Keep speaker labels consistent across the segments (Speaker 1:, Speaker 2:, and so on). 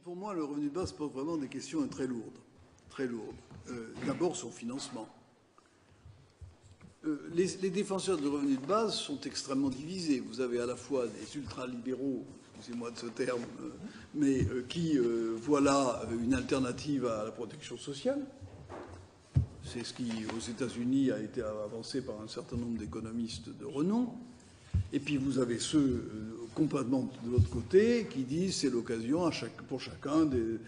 Speaker 1: Pour moi, le revenu de base pose vraiment des questions très lourdes. Très lourdes. D'abord, son financement. Les défenseurs du revenu de base sont extrêmement divisés. Vous avez à la fois des ultralibéraux, excusez-moi de ce terme, mais qui voient là une alternative à la protection sociale. C'est ce qui, aux États-Unis, a été avancé par un certain nombre d'économistes de renom. Et puis vous avez ceux complètement de l'autre côté qui disent c'est l'occasion pour chacun de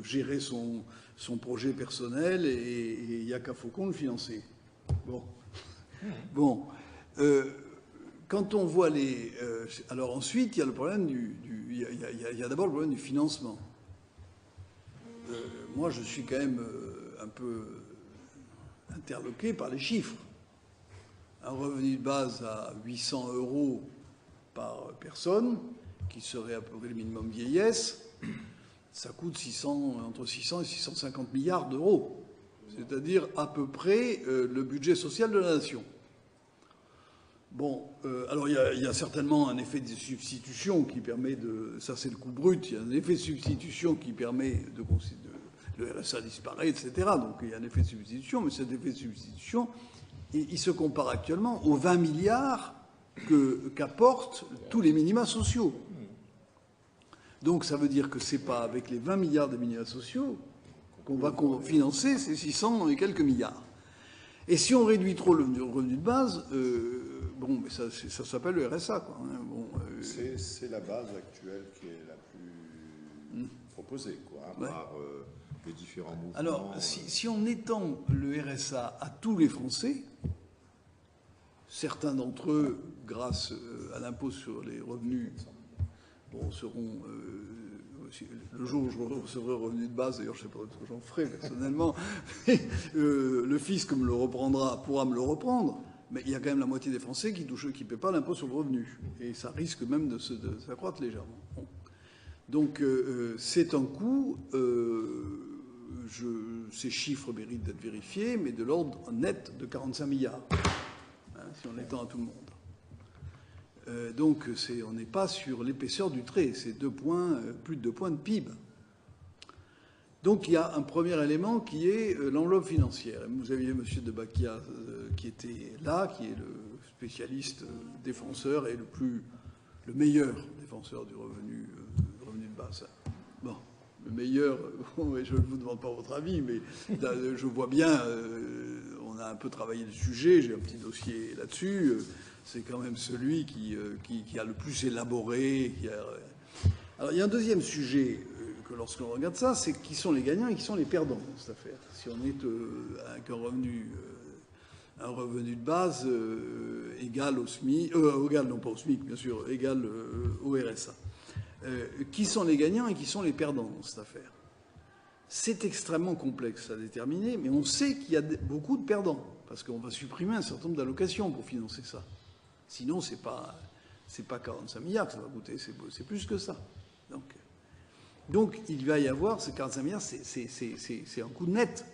Speaker 1: gérer son projet personnel et il n'y a qu'à Faucon le financer. Bon. Quand on voit les... alors ensuite, il y a le problème il y a d'abord le problème du financement. Moi, je suis quand même un peu interloqué par les chiffres. Un revenu de base à 800 € par personne, qui serait à peu près le minimum vieillesse, ça coûte entre 600 et 650 milliards d'euros. C'est-à-dire à peu près le budget social de la nation. Bon, alors il y a certainement un effet de substitution qui permet de... Ça, c'est le coût brut. Il y a un effet de substitution qui permet de... Le RSA disparaît, etc. Donc il y a un effet de substitution, mais cet effet de substitution... il se compare actuellement aux 20 milliards qu'apportent tous les minima sociaux. Donc ça veut dire que ce n'est pas avec les 20 milliards de minima sociaux qu'on va financer ces 600 et quelques milliards. Et si on réduit trop le revenu de base, bon, mais ça s'appelle le RSA, quoi. Hein. Bon,
Speaker 2: c'est la base actuelle qui est la plus proposée, quoi, hein,
Speaker 1: ouais.
Speaker 2: Par les différents mouvements.
Speaker 1: Alors, si on étend le RSA à tous les Français, certains d'entre eux, grâce à l'impôt sur les revenus, bon, seront... le jour où je recevrai le revenu de base, d'ailleurs, je ne sais pas ce que j'en ferai personnellement, mais, le fisc pourra me le reprendre, mais il y a quand même la moitié des Français qui ne paient pas l'impôt sur le revenu. Et ça risque même de s'accroître légèrement. Bon. Donc, c'est un coût... ces chiffres méritent d'être vérifiés, mais de l'ordre net de 45 milliards, hein, si on l'étend à tout le monde. Donc on n'est pas sur l'épaisseur du trait, c'est plus de 2 points de PIB. Donc il y a un premier élément qui est l'enveloppe financière. Vous aviez M. de Bacchia qui était là, qui est le spécialiste défenseur et le meilleur défenseur du revenu de base. Bon. Le meilleur, je ne vous demande pas votre avis, mais je vois bien, on a un peu travaillé le sujet, j'ai un petit dossier là-dessus, c'est quand même celui qui a le plus élaboré. Alors il y a un deuxième sujet que lorsqu'on regarde ça, c'est qui sont les gagnants et qui sont les perdants dans cette affaire. Si on est avec un revenu de base égal au SMIC, égal non pas au SMIC bien sûr, égal au RSA. Qui sont les gagnants et qui sont les perdants dans cette affaire? C'est extrêmement complexe à déterminer, mais on sait qu'il y a beaucoup de perdants, parce qu'on va supprimer un certain nombre d'allocations pour financer ça. Sinon, c'est pas 45 milliards que ça va coûter, c'est plus que ça. Donc, il va y avoir ces 45 milliards, c'est un coût net,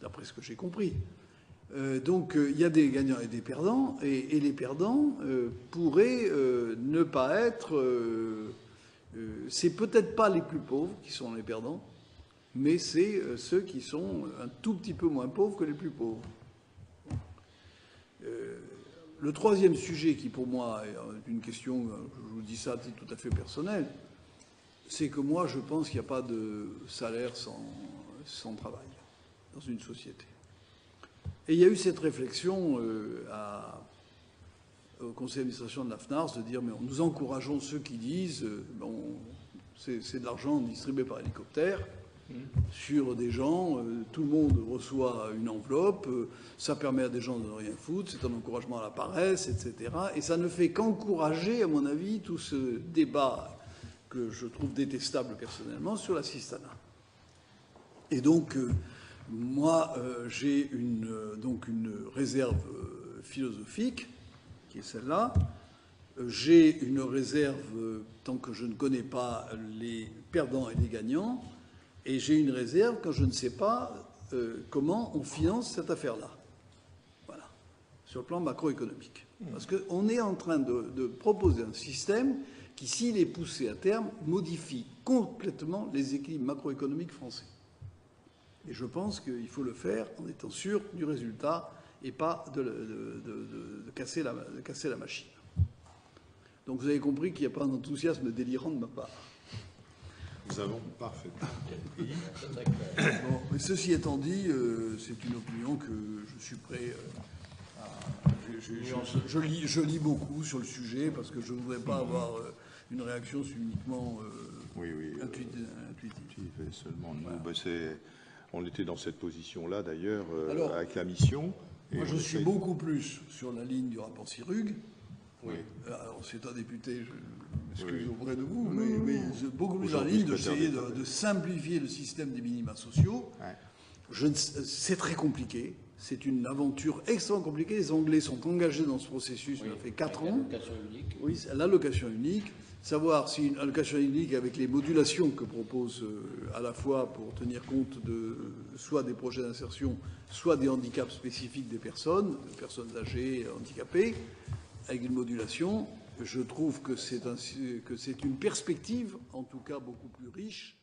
Speaker 1: d'après ce que j'ai compris. Donc il y a des gagnants et des perdants, et les perdants pourraient ne pas être... c'est peut-être pas les plus pauvres qui sont les perdants, mais c'est ceux qui sont un tout petit peu moins pauvres que les plus pauvres. Le troisième sujet qui pour moi est une question, je vous dis ça à titre tout à fait personnel, c'est que moi je pense qu'il n'y a pas de salaire sans travail dans une société. Et il y a eu cette réflexion au conseil d'administration de la FNARS de dire mais nous encourageons ceux qui disent c'est de l'argent distribué par hélicoptère sur des gens, tout le monde reçoit une enveloppe, ça permet à des gens de ne rien foutre, c'est un encouragement à la paresse, etc. Et ça ne fait qu'encourager, à mon avis, tout ce débat que je trouve détestable personnellement sur l'assistanat. Et donc... moi, j'ai une réserve philosophique, qui est celle-là. J'ai une réserve tant que je ne connais pas les perdants et les gagnants. Et j'ai une réserve quand je ne sais pas comment on finance cette affaire-là. Voilà. Sur le plan macroéconomique. Parce qu'on est en train de proposer un système qui, s'il est poussé à terme, modifie complètement les équilibres macroéconomiques français. Et je pense qu'il faut le faire en étant sûr du résultat et pas de casser la machine. Donc vous avez compris qu'il n'y a pas un enthousiasme délirant de ma part.
Speaker 2: Nous avons parfaitement compris.
Speaker 1: Bon, mais ceci étant dit, c'est une opinion que je suis prêt à... Je lis beaucoup sur le sujet parce que je ne voudrais pas avoir une réaction uniquement intuitive.
Speaker 2: Seulement nous, on était dans cette position-là d'ailleurs avec la mission.
Speaker 1: Moi, je suis beaucoup plus sur la ligne du rapport Sirug. Oui. Alors, c'est un député, je m'excuse auprès de vous, mais beaucoup plus dans la ligne d'essayer de simplifier le système des minima sociaux. Ouais. C'est très compliqué. C'est une aventure extrêmement compliquée. Les Anglais sont engagés dans ce processus. Ça fait 4 ans.
Speaker 3: L'allocation unique.
Speaker 1: Oui, l'allocation unique. Savoir si une allocation unique avec les modulations que propose à la fois pour tenir compte de soit des projets d'insertion, soit des handicaps spécifiques des personnes âgées, handicapées, avec une modulation, je trouve que c'est une perspective, en tout cas beaucoup plus riche